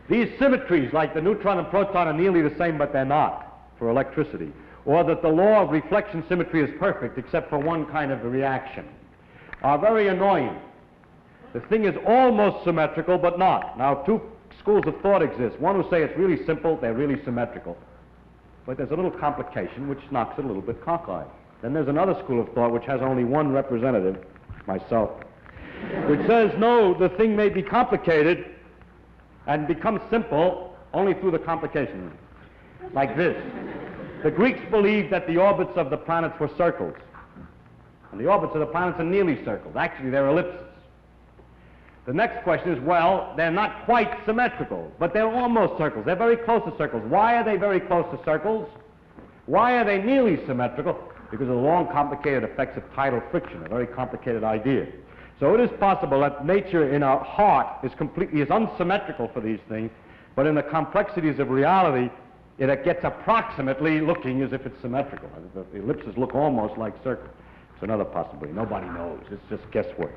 These symmetries, like the neutron and proton, are nearly the same, but they're not, for electricity. Or that the law of reflection symmetry is perfect, except for one kind of reaction, are very annoying. The thing is almost symmetrical, but not. Now, two schools of thought exist. One who say it's really simple, they're really symmetrical. But there's a little complication which knocks it a little bit cockeyed. Then there's another school of thought which has only one representative, myself, which says, no, the thing may be complicated and become simple only through the complication. Like this. The Greeks believed that the orbits of the planets were circles. And the orbits of the planets are nearly circles. Actually, they're ellipses. The next question is, well, they're not quite symmetrical, but they're almost circles. They're very close to circles. Why are they very close to circles? Why are they nearly symmetrical? Because of the long, complicated effects of tidal friction, a very complicated idea. So it is possible that nature in our heart is completely unsymmetrical for these things, but in the complexities of reality, it gets approximately looking as if it's symmetrical. The ellipses look almost like circles. It's another possibility. Nobody knows. It's just guesswork.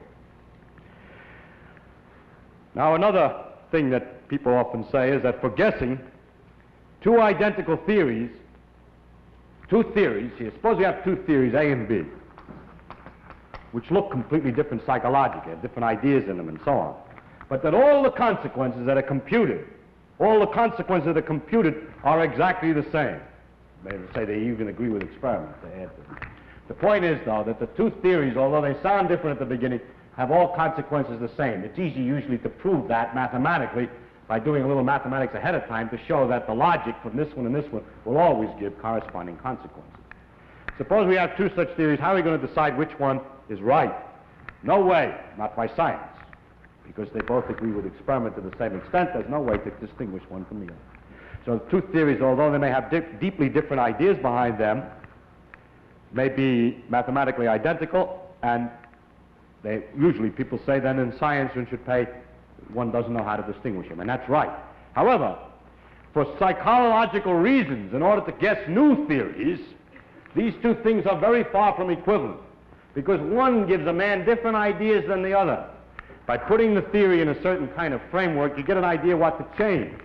Now, another thing that people often say is that for guessing, two identical theories, two theories here, suppose we have two theories, A and B, which look completely different psychologically, have different ideas in them and so on, but that all the consequences that are computed, all the consequences that are computed are exactly the same. They say they even agree with experiments. They add to them. The point is, though, that the two theories, although they sound different at the beginning, have all consequences the same. It's easy usually to prove that mathematically by doing a little mathematics ahead of time to show that the logic from this one and this one will always give corresponding consequences. Suppose we have two such theories, how are we going to decide which one is right? No way, not by science, because they both agree with experiment to the same extent. There's no way to distinguish one from the other. So the two theories, although they may have deeply different ideas behind them, may be mathematically identical, and usually people say then in science one doesn't know how to distinguish them, and that's right. However, for psychological reasons, in order to guess new theories, these two things are very far from equivalent, because one gives a man different ideas than the other. By putting the theory in a certain kind of framework, you get an idea what to change,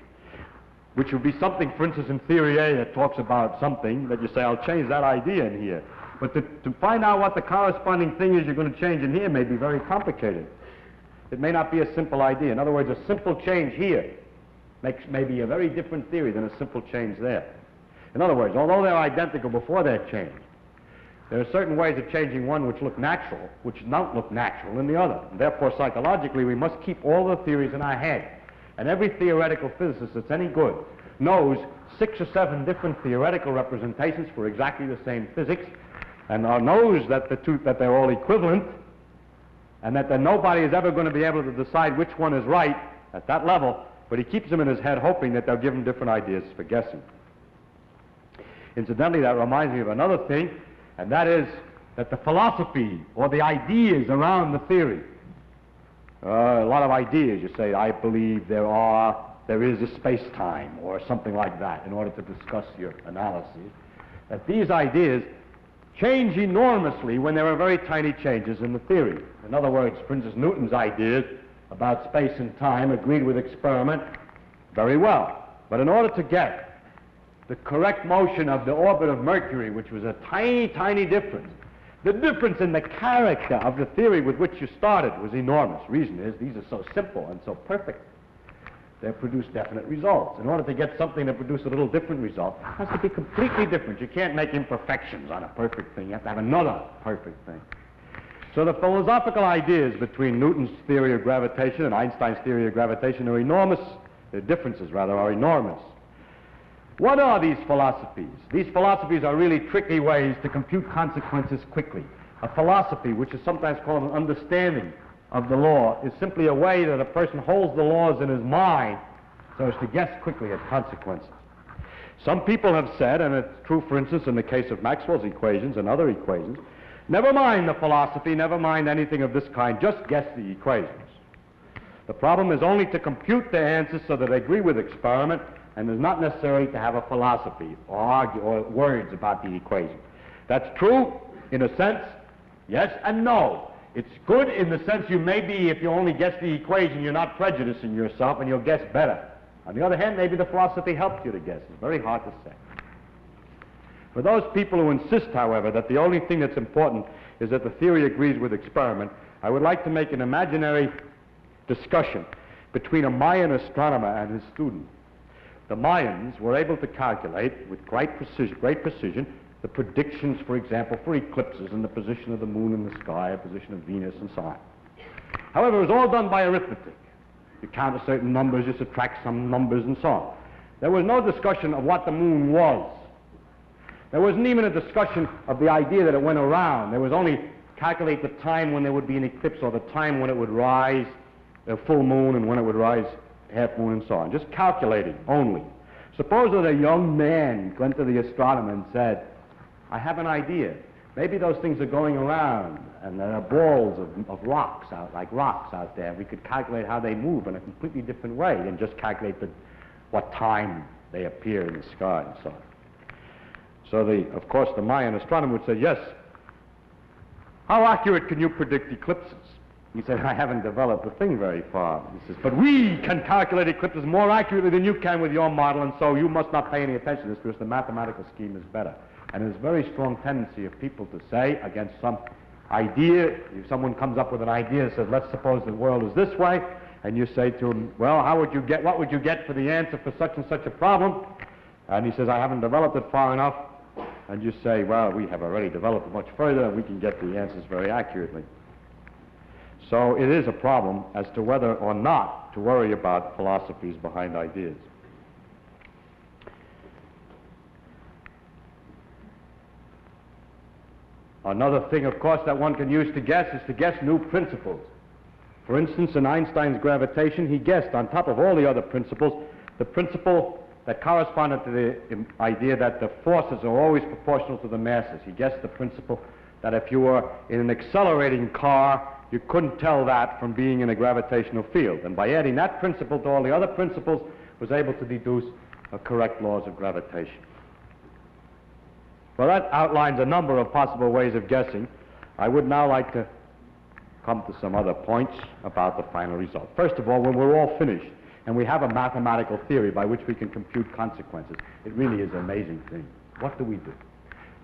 which would be something, for instance, in theory A that talks about something that you say, I'll change that idea in here. But to find out what the corresponding thing is you're going to change in here may be very complicated. It may not be a simple idea. In other words, a simple change here makes maybe a very different theory than a simple change there. In other words, although they're identical before they're changed, there are certain ways of changing one which look natural, which don't look natural in the other. And therefore, psychologically, we must keep all the theories in our head. And every theoretical physicist that's any good knows 6 or 7 different theoretical representations for exactly the same physics, and knows that that they're all equivalent, and that nobody is ever going to be able to decide which one is right at that level, but he keeps them in his head hoping that they'll give him different ideas for guessing. Incidentally, that reminds me of another thing, and that is that the philosophy or the ideas around the theory A lot of ideas. You say, I believe there is a space-time, or something like that, in order to discuss your analyses. That these ideas change enormously when there are very tiny changes in the theory. In other words, for instance, Newton's ideas about space and time agreed with experiment very well. But in order to get the correct motion of the orbit of Mercury, which was a tiny, tiny difference, the difference in the character of the theory with which you started was enormous. Reason is, these are so simple and so perfect. They produce definite results. In order to get something to produce a little different result, it has to be completely different. You can't make imperfections on a perfect thing. You have to have another perfect thing. So the philosophical ideas between Newton's theory of gravitation and Einstein's theory of gravitation are enormous. The differences, rather, are enormous. What are these philosophies? These philosophies are really tricky ways to compute consequences quickly. A philosophy, which is sometimes called an understanding of the law, is simply a way that a person holds the laws in his mind so as to guess quickly at consequences. Some people have said, and it's true, for instance, in the case of Maxwell's equations and other equations, never mind the philosophy, never mind anything of this kind, just guess the equations. The problem is only to compute the answers so that they agree with experiment, and is not necessarily to have a philosophy or argue or words about the equation. That's true in a sense, yes and no. It's good in the sense you may be, if you only guess the equation, you're not prejudicing yourself and you'll guess better. On the other hand, maybe the philosophy helps you to guess. It's very hard to say. For those people who insist, however, that the only thing that's important is that the theory agrees with experiment, I would like to make an imaginary discussion between a Mayan astronomer and his student. The Mayans were able to calculate with great precision the predictions, for example, for eclipses and the position of the moon in the sky, the position of Venus, and so on. However, it was all done by arithmetic. You count certain numbers, you subtract some numbers, and so on. There was no discussion of what the moon was. There wasn't even a discussion of the idea that it went around. There was only calculate the time when there would be an eclipse, or the time when it would rise, the full moon, and when it would rise half moon, and so on. Just calculating only. Suppose that a young man went to the astronomer and said, I have an idea. Maybe those things are going around, and there are balls of rocks out, like rocks out there. We could calculate how they move in a completely different way than just calculate what time they appear in the sky and so on. So of course, the Mayan astronomer would say, yes, how accurate can you predict eclipses? He said, I haven't developed the thing very far. He says, but we can calculate eclipses more accurately than you can with your model, and so you must not pay any attention to this because the mathematical scheme is better. And there's a very strong tendency of people to say against some idea, if someone comes up with an idea and says, let's suppose the world is this way, and you say to him, well, what would you get for the answer for such and such a problem? And he says, I haven't developed it far enough. And you say, well, we have already developed it much further, and we can get the answers very accurately. So it is a problem as to whether or not to worry about philosophies behind ideas. Another thing, of course, that one can use to guess is to guess new principles. For instance, in Einstein's gravitation, he guessed, on top of all the other principles, the principle that corresponded to the idea that the forces are always proportional to the masses. He guessed the principle that if you were in an accelerating car, you couldn't tell that from being in a gravitational field. And by adding that principle to all the other principles, was able to deduce correct laws of gravitation. Well, that outlines a number of possible ways of guessing. I would now like to come to some other points about the final result. First of all, when we're all finished, and we have a mathematical theory by which we can compute consequences, it really is an amazing thing. What do we do?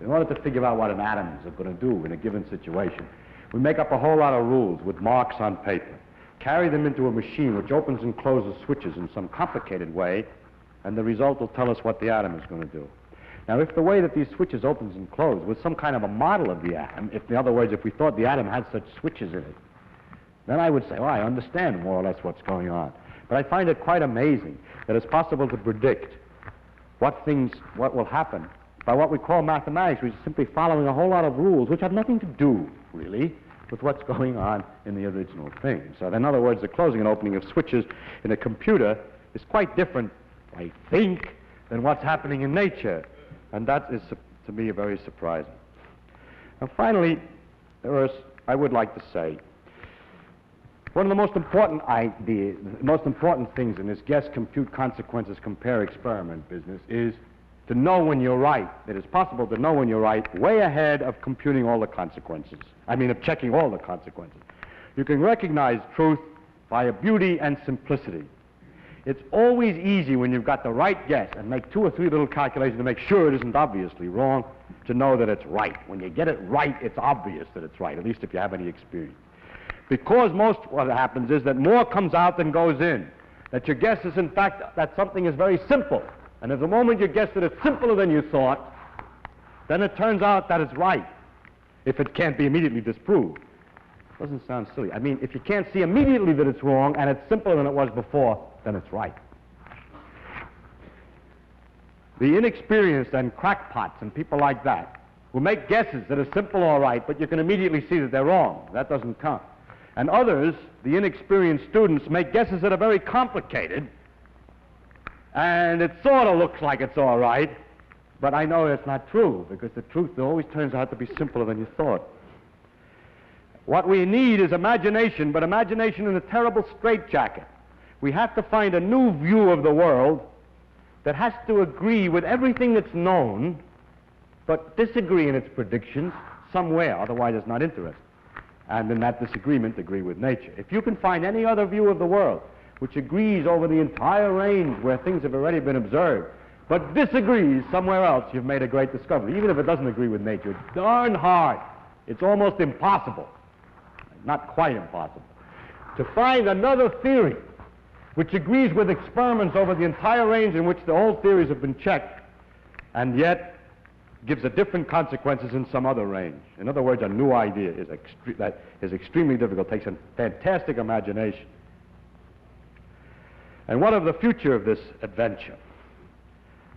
In order to figure out what an atom is going to do in a given situation, we make up a whole lot of rules with marks on paper, carry them into a machine which opens and closes switches in some complicated way, and the result will tell us what the atom is going to do. Now, if the way that these switches opens and close was some kind of a model of the atom, in other words, if we thought the atom had such switches in it, then I would say, oh, I understand more or less what's going on. But I find it quite amazing that it's possible to predict what will happen by what we call mathematics, which is simply following a whole lot of rules which have nothing to do, really, with what's going on in the original thing. So in other words, the closing and opening of switches in a computer is quite different, I think, than what's happening in nature. And that is, to me, very surprising. And finally, I would like to say One of the most important things in this guess, compute, consequences, compare, experiment business is to know when you're right. It is possible to know when you're right way ahead of computing all the consequences. I mean, of checking all the consequences. You can recognize truth by a beauty and simplicity. It's always easy when you've got the right guess and make 2 or 3 little calculations to make sure it isn't obviously wrong, to know that it's right. When you get it right, it's obvious that it's right, at least if you have any experience. Because what happens is that more comes out than goes in. That your guess is, in fact, that something is very simple. And at the moment you guess that it's simpler than you thought, then it turns out that it's right, if it can't be immediately disproved. Doesn't sound silly. I mean, if you can't see immediately that it's wrong and it's simpler than it was before, then it's right. The inexperienced and crackpots and people like that will make guesses that are simple all right, but you can immediately see that they're wrong. That doesn't count. And others, the inexperienced students, make guesses that are very complicated, and it sort of looks like it's all right, but I know it's not true, because the truth always turns out to be simpler than you thought. What we need is imagination, but imagination in a terrible straitjacket. We have to find a new view of the world that has to agree with everything that's known, but disagree in its predictions somewhere, otherwise it's not interesting. And in that disagreement, agree with nature. If you can find any other view of the world which agrees over the entire range where things have already been observed, but disagrees somewhere else, you've made a great discovery. Even if it doesn't agree with nature, it's darn hard. It's almost impossible. Not quite impossible. To find another theory which agrees with experiments over the entire range in which the old theories have been checked, and yet gives a different consequences in some other range. In other words, a new idea is extremely difficult. It takes a fantastic imagination. And what of the future of this adventure?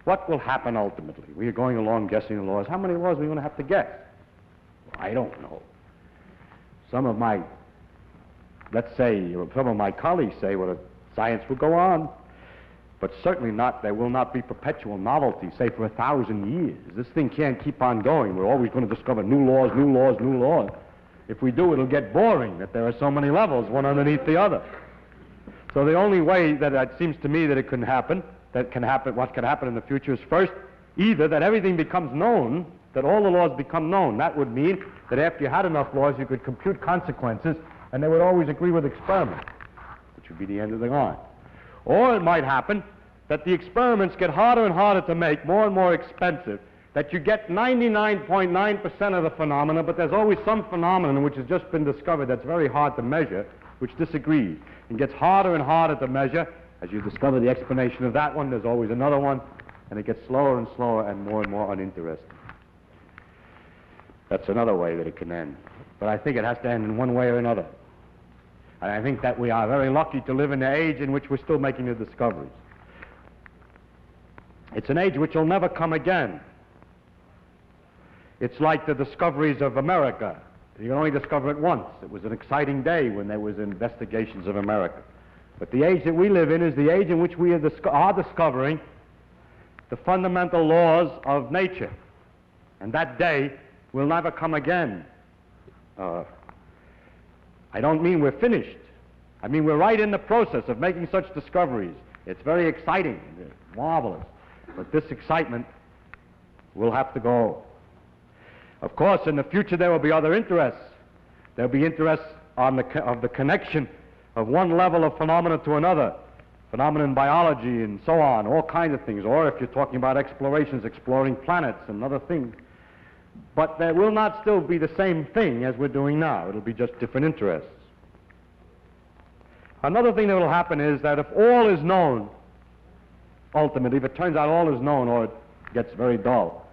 What will happen ultimately? We are going along guessing the laws. How many laws are we going to have to guess? Well, I don't know. Some of my colleagues say, well, science will go on, but certainly not, there will not be perpetual novelty, say for 1,000 years. This thing can't keep on going. We're always going to discover new laws, new laws, new laws. If we do, it'll get boring, that there are so many levels, one underneath the other. So the only way that it seems to me that it can happen, what can happen in the future is first, either that everything becomes known, that all the laws become known. That would mean that after you had enough laws, you could compute consequences, and they would always agree with experiments, which would be the end of the line. Or it might happen that the experiments get harder and harder to make, more and more expensive, that you get 99.9% of the phenomena, but there's always some phenomenon which has just been discovered that's very hard to measure, which disagrees. It gets harder and harder to measure. As you discover the explanation of that one, there's always another one, and it gets slower and slower and more uninteresting. That's another way that it can end. But I think it has to end in one way or another. And I think that we are very lucky to live in the age in which we're still making the discoveries. It's an age which will never come again. It's like the discoveries of America. You can only discover it once. It was an exciting day when there was investigations of America. But the age that we live in is the age in which we are discovering the fundamental laws of nature. And that day will never come again. I don't mean we're finished. I mean we're right in the process of making such discoveries. It's very exciting, it's marvelous. But this excitement will have to go. Of course, in the future there will be other interests. There will be interests of the connection of one level of phenomena to another, phenomena in biology and so on, all kinds of things. Or if you're talking about explorations, exploring planets and other things. But there will not still be the same thing as we're doing now. It'll be just different interests. Another thing that will happen is that if all is known, ultimately, if it turns out all is known or it gets very dull,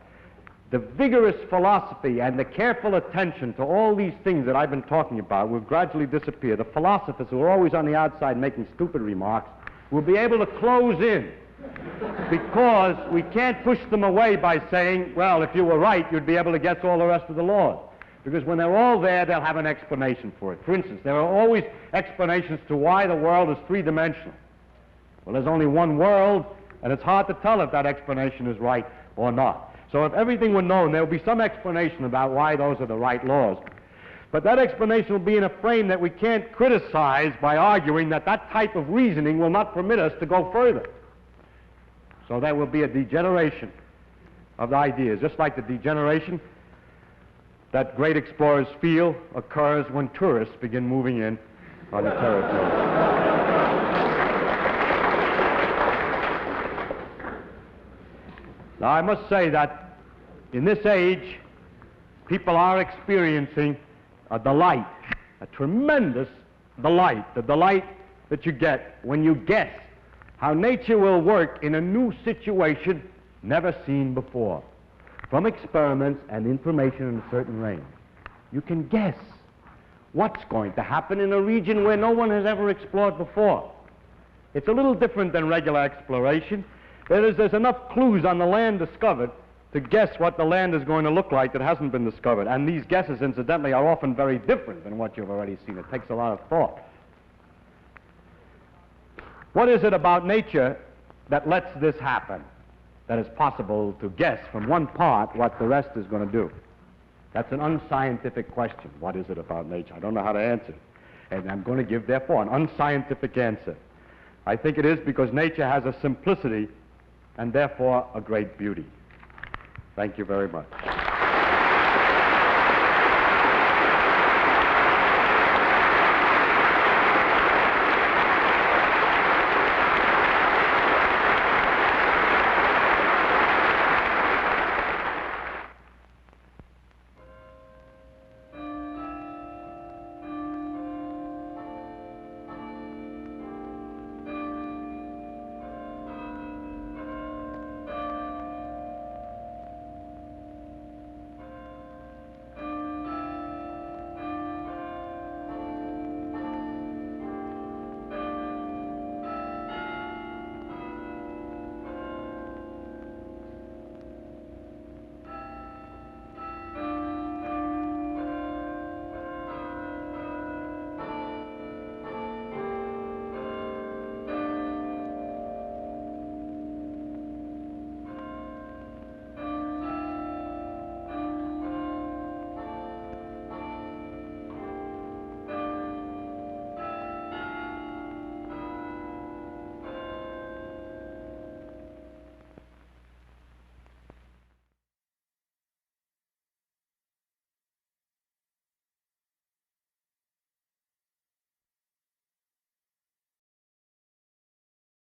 the vigorous philosophy and the careful attention to all these things that I've been talking about will gradually disappear. The philosophers who are always on the outside making stupid remarks will be able to close in, because we can't push them away by saying, well, if you were right, you'd be able to guess all the rest of the laws. Because when they're all there, they'll have an explanation for it. For instance, there are always explanations to why the world is three-dimensional. Well, there's only one world, and it's hard to tell if that explanation is right or not. So if everything were known, there would be some explanation about why those are the right laws. But that explanation will be in a frame that we can't criticize by arguing that that type of reasoning will not permit us to go further. So there will be a degeneration of the ideas, just like the degeneration that great explorers feel occurs when tourists begin moving in on the territory. Now, I must say that in this age, people are experiencing a delight, a tremendous delight, the delight that you get when you guess how nature will work in a new situation never seen before. From experiments and information in a certain range, you can guess what's going to happen in a region where no one has ever explored before. It's a little different than regular exploration. There's enough clues on the land discovered to guess what the land is going to look like that hasn't been discovered. And these guesses, incidentally, are often very different than what you've already seen. It takes a lot of thought. What is it about nature that lets this happen, that is possible to guess from one part what the rest is going to do? That's an unscientific question. What is it about nature? I don't know how to answer it. And I'm going to give, therefore, an unscientific answer. I think it is because nature has a simplicity and, therefore, a great beauty. Thank you very much.